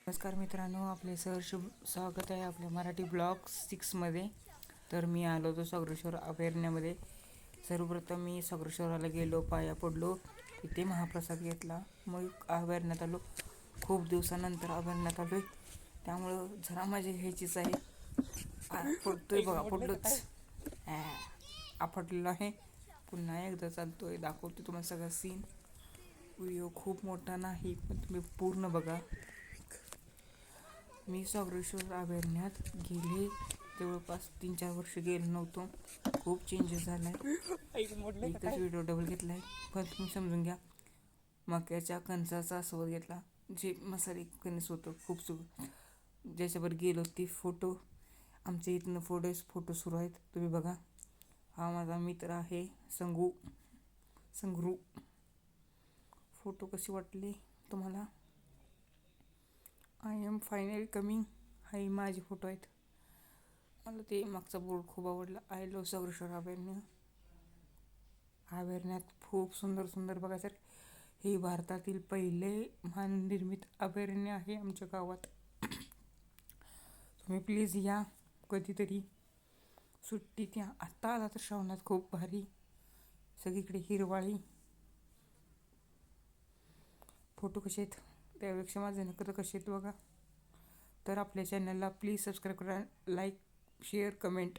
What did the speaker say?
नमस्कार मित्रांनो, आपले सहर्ष स्वागत आहे आपल्या मराठी ब्लॉग 6मध्ये. तर मी आलो होतो सगरेश्वर अभयारण्यामध्ये. सर्वप्रथम मी सगरेश्वराला गेलो, पाया पडलो, तिथे महाप्रसाद घेतला, मग अभयारण्यात आलो. खूप दिवसानंतर अभयारण्यात आलो आहे, त्यामुळं जरा मजा घ्यायचीच आहे. पडतोय बघा, पडलोच, आपटलेलो आहे. पुन्हा एकदा चालतोय, दाखवतो तुम्हाला सगळा सीन. व्हिडिओ खूप मोठा नाही, पण तुम्ही पूर्ण बघा. मी सगरेश्वर अभयारण्यात गेले जवळपास 3-4 वर्ष गेलो नव्हतो. खूप चेंजेस झाला आहे. एकच व्हिडिओ डबल घेतला आहे, पण तुम्ही समजून घ्या. मक्याच्या कणसाचा आस्वाद घेतला, जे मसाले कणीस होतं खूप ज्याच्यावर गेलो ती फोटो. आमच्या इथनं फोटो सुरू आहेत, तुम्ही बघा. हा माझा मित्र आहे संग्रू. फोटो कसे वाटले तुम्हाला? आय एम फायनली कमिंग, हाही माझे फोटो आहेत. मला ते मागचा बोर्ड खूप आवडला, आय लव्ह सगरेश्वर अभयारण्य. अभयारण्यात खूप सुंदर बघायचं. हे भारतातील पहिले मानवनिर्मित अभयारण्य आहे आमच्या गावात. तुम्ही प्लीज या कधीतरी सुट्टीत या. आत्ता आला तर श्रावणात खूप भारी, सगळीकडे हिरवाळी. फोटो कसे आहेत त्यापेक्षा माझे नखर कसे आहेत बघा. तर आपल्या चॅनलला प्लीज सबस्क्राईब करा, लाईक, शेअर, कमेंट.